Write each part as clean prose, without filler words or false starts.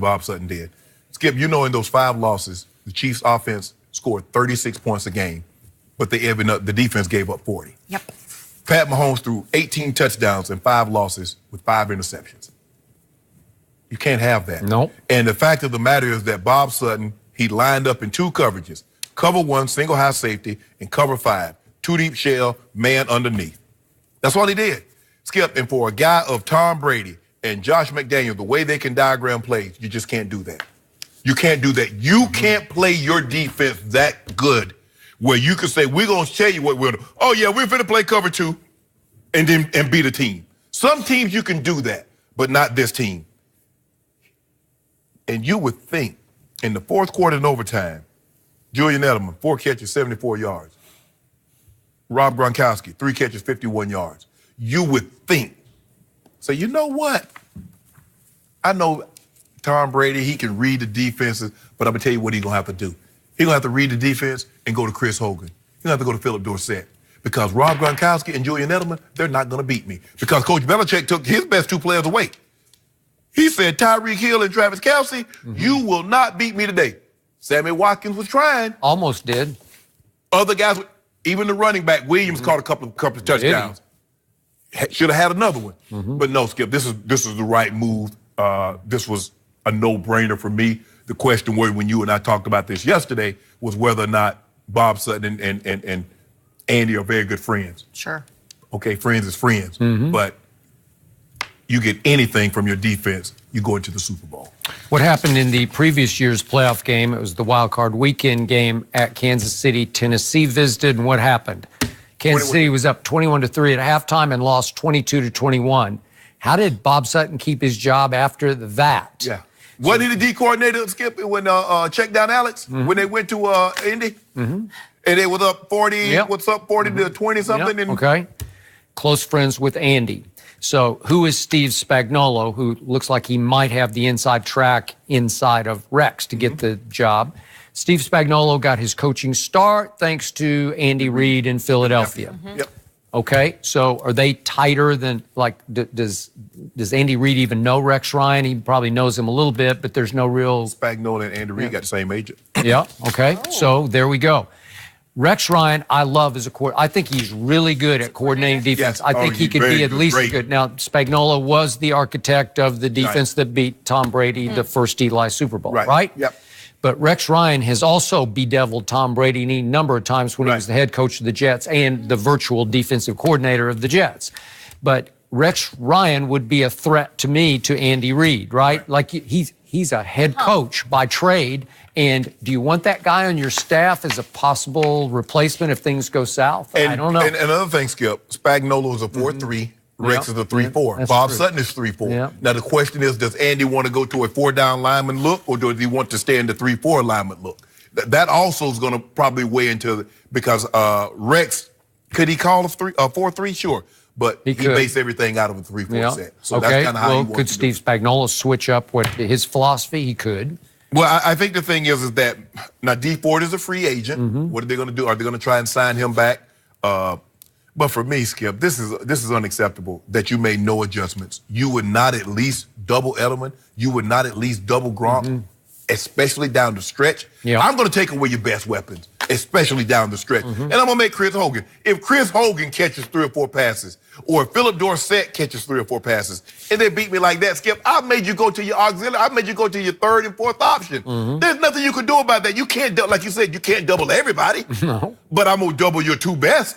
Bob Sutton did. Skip, you know in those 5 losses, the Chiefs offense scored 36 points a game, but the defense gave up 40. Yep. Pat Mahomes threw 18 touchdowns and 5 losses with 5 interceptions. You can't have that. Nope. And the fact of the matter is that Bob Sutton, he lined up in 2 coverages. Cover 1, single high safety, and cover 5, 2 deep shell, man underneath. That's all he did. Skip, and for a guy of Tom Brady and Josh McDaniel, the way they can diagram plays, you just can't do that. You can't do that. You can't play your defense that good where you can say, we're going to tell you what we're doing. Oh, yeah, we're going to play cover 2 and beat a team. Some teams you can do that, but not this team. And you would think in the 4th quarter and overtime, Julian Edelman, 4 catches, 74 yards. Rob Gronkowski, 3 catches, 51 yards. You would think. So you know what? I know Tom Brady, he can read the defenses, but I'm going to tell you what he's going to have to do. He's going to have to read the defense and go to Chris Hogan. He's going to have to go to Philip Dorsett. Because Rob Gronkowski and Julian Edelman, they're not going to beat me. Because Coach Belichick took his best 2 players away. He said, Tyreek Hill and Travis Kelce, you will not beat me today. Sammy Watkins was trying. Almost did. Other guys, even the running back, Williams caught a couple of touchdowns. Should have had another one. But no, Skip, this is the right move. This was a no-brainer for me. The question was, when you and I talked about this yesterday, was whether or not Bob Sutton and Andy are very good friends. Sure. Okay, friends is friends. But you get anything from your defense, you go into the Super Bowl. What happened in the previous year's playoff game, it was the wild card weekend game at Kansas City. Tennessee visited, and what happened? Kansas City was up 21-3 at halftime and lost 22-21. How did Bob Sutton keep his job after that? Yeah. Wasn't he the D coordinator, Skip, when check down Alex, when they went to Indy? And they was up 40, what's up, 40 to 20 something? Yep. Okay. Close friends with Andy. So who is Steve Spagnuolo, who looks like he might have the inside track inside of Rex to get the job? Steve Spagnuolo got his coaching start thanks to Andy Reid in Philadelphia. Yep. Okay, so are they tighter than, like, does Andy Reid even know Rex Ryan? He probably knows him a little bit, but there's no real... Spagnuolo and Andy Reid got the same agent. Yeah, okay, so there we go. Rex Ryan, I love as a coordinator. I think he's really good at coordinating defense. Yes. I think he could be at least good. Now, Spagnuolo was the architect of the defense that beat Tom Brady the first Eli Super Bowl, right? Yep. But Rex Ryan has also bedeviled Tom Brady any number of times when he was the head coach of the Jets and the virtual defensive coordinator of the Jets. But Rex Ryan would be a threat to me to Andy Reid, right? Like he's a head coach by trade. And do you want that guy on your staff as a possible replacement if things go south? I don't know. And another thing, Skip, Spagnuolo is a 4-3. Rex is a 3-4. Bob Sutton is 3-4. Yeah. Now, the question is, does Andy want to go to a 4-down lineman look, or does he want to stay in the 3-4 lineman look? That also is going to probably weigh into because Rex, could he call a 4-3? Sure. But he based everything out of a 3-4 set. So that's kind of how he wants could to Steve Spagnuolo switch up what his philosophy? He could. Well, I think the thing is that now D Ford is a free agent. What are they going to do? Are they going to try and sign him back? But for me, Skip, this is unacceptable that you made no adjustments. You would not at least double Edelman. You would not at least double Gronk, especially down the stretch. I'm going to take away your best weapons, especially down the stretch. And I'm going to make Chris Hogan. If Chris Hogan catches 3 or 4 passes, or if Philip Dorsett catches 3 or 4 passes, and they beat me like that, Skip, I made you go to your auxiliary. I made you go to your 3rd and 4th option. There's nothing you can do about that. You can't, like you said, you can't double everybody. No. But I'm going to double your 2 best.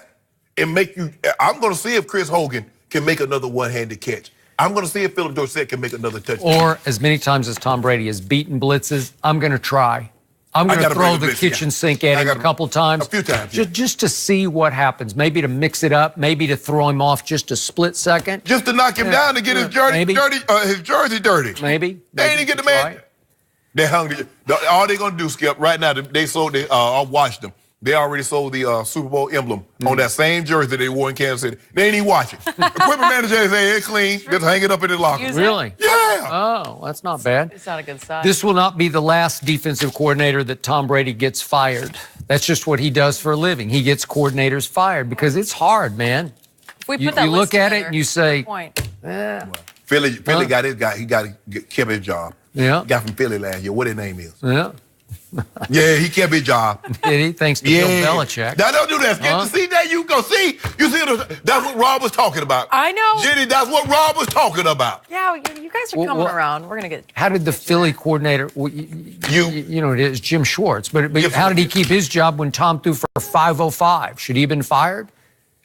And make you, I'm going to see if Chris Hogan can make another one-handed catch. I'm going to see if Philip Dorsett can make another touchdown. Or as many times as Tom Brady has beaten blitzes, I'm going to try. I'm going to throw the kitchen sink at him a couple times. A few times. Just to see what happens. Maybe to mix it up. Maybe to throw him off just a split second. Just to knock him down to get his jersey dirty. Maybe. They ain't get the man. They're hungry. All they're going to do, Skip, right now, I watched them. They already sold the Super Bowl emblem on that same jersey that they wore in Kansas City. They ain't even watching. Equipment manager say it's clean. Just hang it up in the locker. Really? Yeah. Oh, that's not bad. It's not a good sign. This will not be the last defensive coordinator that Tom Brady gets fired. That's just what he does for a living. He gets coordinators fired because it's hard, man. If we You put that look list at it together, and you say, good point. eh. Philly got his guy. He got to keep his job. Yeah. Guy from Philly last year. What his name is? Yeah. Yeah, he kept his job. Did he? Thanks to Bill Belichick. Now, don't do that, Skip. See, there you go. See? You see, that's what Rob was talking about. I know. Jenny, that's what Rob was talking about. Yeah, you guys are coming around. We're going to get... How did the Philly coordinator, you know, it is Jim Schwartz, but how did he keep his job when Tom threw for 505? Should he have been fired?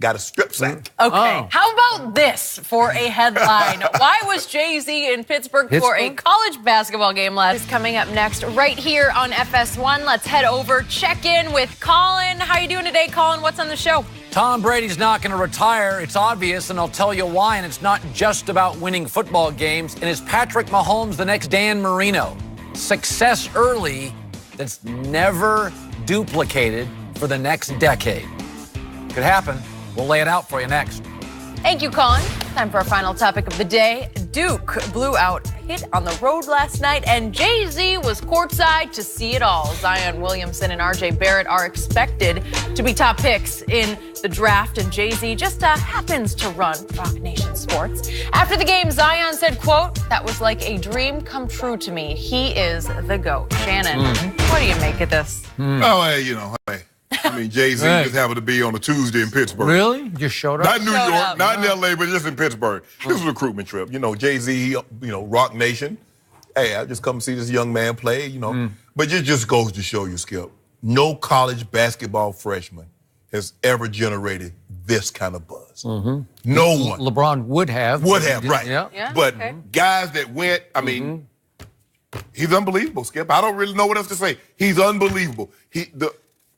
Got a strip sack. Okay. Oh. How about this for a headline? Why was Jay-Z in Pittsburgh for a college basketball game last? Is coming up next right here on FS1. Let's head over, check in with Colin. How you doing today, Colin? What's on the show? Tom Brady's not going to retire. It's obvious, and I'll tell you why. And it's not just about winning football games. And is Patrick Mahomes the next Dan Marino? Success early that's never duplicated for the next decade. Could happen. We'll lay it out for you next. Thank you, Colin. Time for our final topic of the day. Duke blew out Pitt on the road last night, and Jay-Z was courtside to see it all. Zion Williamson and R.J. Barrett are expected to be top picks in the draft, and Jay-Z just happens to run Rock Nation Sports. After the game, Zion said, quote, "That was like a dream come true to me. He is the GOAT." Shannon, what do you make of this? Oh, hey, you know, hey. I mean, Jay-Z just happened to be on a Tuesday in Pittsburgh. Really? Just showed up? Not New York, not in L.A., but just in Pittsburgh. This was a recruitment trip. You know, Jay-Z, you know, Rock Nation. Hey, I just come see this young man play, you know. But it just goes to show you, Skip, no college basketball freshman has ever generated this kind of buzz. No one. LeBron would have. Right. Yeah. But guys that went, I mean, he's unbelievable, Skip. I don't really know what else to say. He's unbelievable.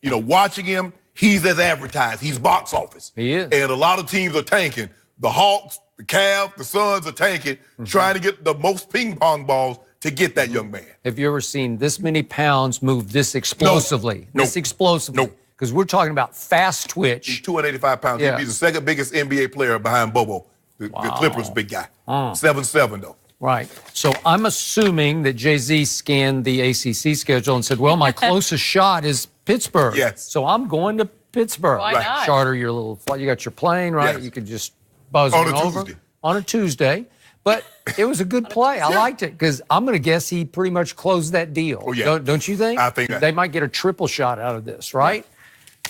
You know, watching him, he's as advertised. He's box office. He is. And a lot of teams are tanking. The Hawks, the Cavs, the Suns are tanking, trying to get the most ping pong balls to get that young man. Have you ever seen this many pounds move this explosively? No. This explosively? No. Because we're talking about fast twitch. He's 285 pounds. Yeah. He'd be the second biggest NBA player behind Bobo, the Clippers big guy. 7'7", though. Right. So I'm assuming that Jay-Z scanned the ACC schedule and said, well, my closest shot is Pittsburgh. Yes. So I'm going to Pittsburgh. Why not? Charter your little flight. You got your plane, right? Yes. You could just buzz On on a over. Tuesday. On a Tuesday. But it was a good play. I liked it because I'm going to guess he pretty much closed that deal. Oh, yeah. Don't you think? I think that. They might get a triple shot out of this, right?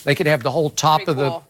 They could have the whole top Pretty of the cool.